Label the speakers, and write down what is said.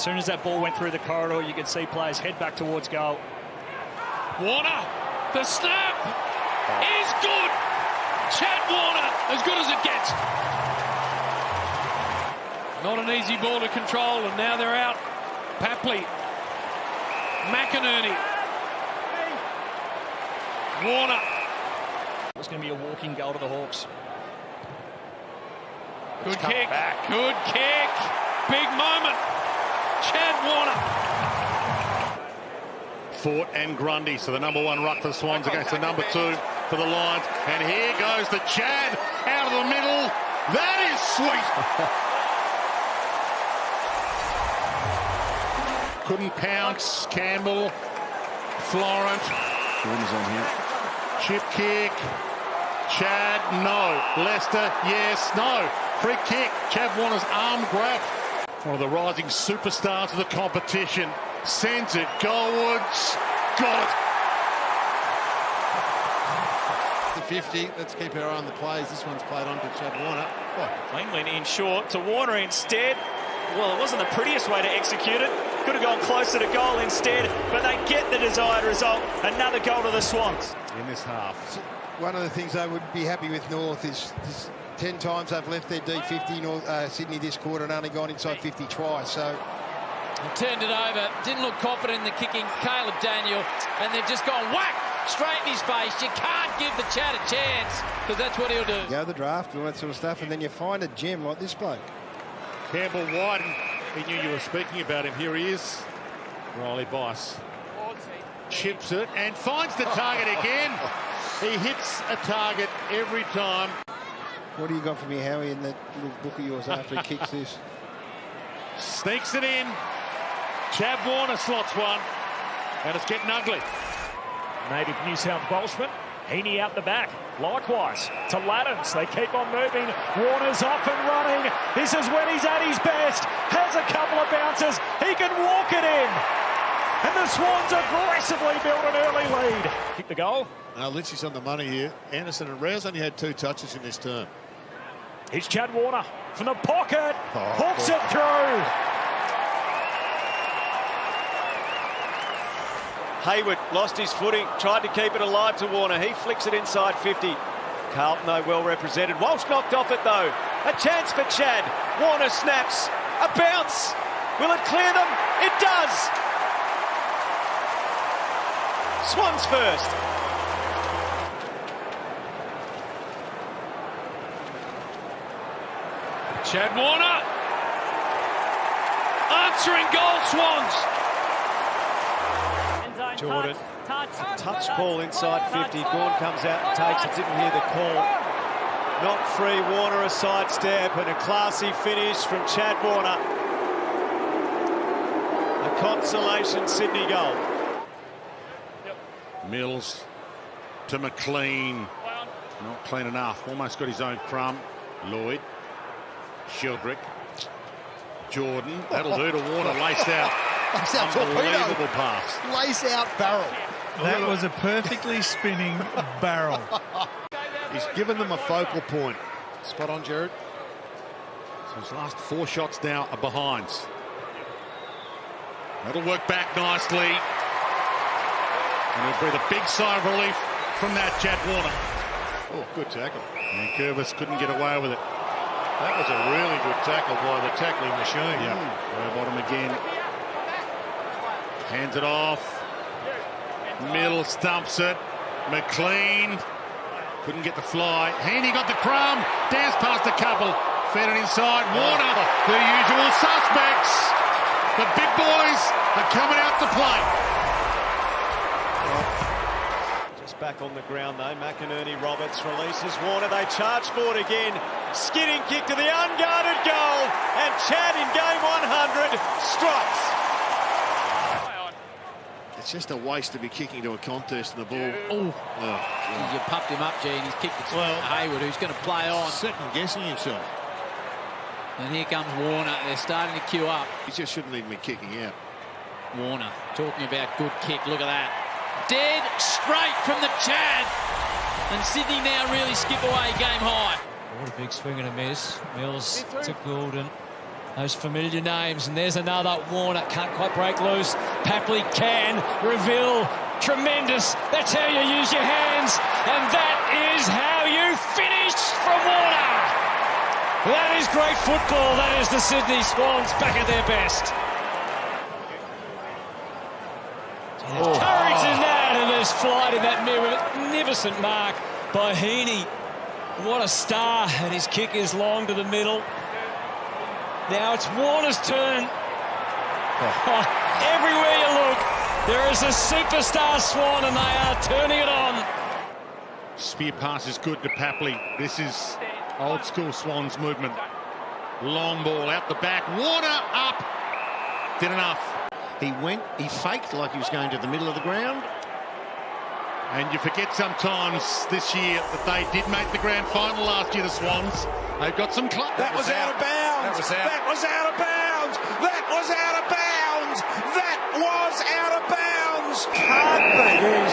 Speaker 1: soon as that ball went through the corridor, you could see players head back towards goal.
Speaker 2: Warner, the snap is good. Chad Warner, as good as it gets. Not an easy ball to control, and now they're out. Papley, McInerney, Warner.
Speaker 1: It's going to be a walking goal to the Hawks.
Speaker 2: Good kick, good kick. Big moment. Chad Warner.
Speaker 3: Fort and Grundy, so the number 1 ruck for the Swans against the number 2 for the Lions. And here goes the Chad out of the middle. That is sweet. Couldn't pounce. Campbell, Florent.
Speaker 4: Warner's on here.
Speaker 3: Chip kick. Chad, no. Lester, yes, no. Free kick. Chad Warner's arm grab. One of the rising superstars of the competition. Sends it goalwards. Got it.
Speaker 5: The 50. Let's keep our eye on the plays. This one's played on to Chad Warner.
Speaker 1: England in short to Warner instead. Well, it wasn't the prettiest way to execute it. Could have gone closer to goal instead, but they get the desired result. Another goal to the Swans.
Speaker 3: In this half.
Speaker 5: One of the things I would be happy with North is 10 times they've left their D50 Sydney this quarter and only gone inside 50 twice. So
Speaker 2: Turned it over, didn't look confident in the kicking, Caleb Daniel, and they've just gone whack straight in his face. You can't give the Chad a chance, because that's what he'll do.
Speaker 5: go the draft and all that sort of stuff, and then you find a gem like this bloke.
Speaker 3: Campbell wide. He knew you were speaking about him. Here he is. Riley Bice chips it and finds the target again. He hits a target every time.
Speaker 5: What do you got for me, Howie, in that little book of yours after he kicks this?
Speaker 3: Sneaks it in. Chad Warner slots one. And it's getting ugly.
Speaker 1: Native New South Welshman. Heaney out the back. Likewise to Laddens. They keep on moving. Warner's off and running. This is when he's at his best. Has a couple of bounces. He can walk it in. And the Swans aggressively build an early lead. Kick the goal.
Speaker 6: Now Lynch's on the money here. Anderson and Rouse only had 2 touches in this term.
Speaker 1: Here's Chad Warner from the pocket. Hooks it through.
Speaker 7: Hayward lost his footing, tried to keep it alive to Warner. He flicks it inside 50. Carlton, though, well represented. Walsh knocked off it, though. A chance for Chad. Warner snaps. A bounce. Will it clear them? It does. Swans first.
Speaker 2: Chad Warner answering goal, Swans.
Speaker 7: Jordan, touch ball inside 50. Gawn comes out and takes it. Didn't hear the call. Not free. Warner a sidestep and a classy finish from Chad Warner. A consolation Sydney goal.
Speaker 3: Mills to McLean. Not clean enough. Almost got his own crumb. Lloyd. Sheldrick. Jordan. That'll do to Warner. Laced out. Unbelievable pass.
Speaker 5: Lace out barrel.
Speaker 8: That was a perfectly spinning barrel.
Speaker 6: He's given them a focal point.
Speaker 5: Spot on, Jared.
Speaker 3: So his last 4 shots now are behinds. That'll work back nicely. And he'll breathe a big sigh of relief from that, Chad Warner.
Speaker 6: Oh, good tackle.
Speaker 3: And Curvis couldn't get away with it.
Speaker 6: That was a really good tackle by the tackling machine.
Speaker 3: Yeah. Row bottom again. Hands it off. Middle stumps it. McLean couldn't get the fly. Heaney got the crumb. Danced past a couple. Fed it inside. Warner, the usual suspects. The big boys are coming out to play.
Speaker 7: Just back on the ground, though. McInerney, Roberts releases Warner. They charge forward again. Skidding kick to the unguarded goal. And Chad in game 100 strikes.
Speaker 6: It's just a waste to be kicking to a contest and the ball.
Speaker 2: Oh, you pumped him up, G, and he's kicked it to Hayward, who's going to play on.
Speaker 6: Second guessing himself.
Speaker 2: And here comes Warner. They're starting to queue up.
Speaker 6: He just shouldn't even be kicking out.
Speaker 2: Warner talking about good kick. Look at that. Dead straight from the Chad. And Sydney now really skip away game high.
Speaker 9: What a big swing and a miss. Mills to Goulden.
Speaker 2: Those familiar names, and there's another. Warner can't quite break loose. Papley can. Reveal, tremendous. That's how you use your hands, and that is how you finish from Warner. That is great football. That is the Sydney Swans back at their best. There's courage in that, and there's flight in that magnificent mark by Heaney. What a star, and his kick is long to the middle. Now it's Warner's turn. Everywhere you look, there is a superstar Swan, and they are turning it on.
Speaker 3: Spear pass is good to Papley. This is old school Swans movement. Long ball out the back. Warner up. Did enough.
Speaker 4: He faked like he was going to the middle of the ground.
Speaker 3: And you forget sometimes this year that they did make the grand final last year, the Swans. They've got some club.
Speaker 9: That was out of bounds. That was out of bounds. That was out of bounds. That was out of bounds. Can't be.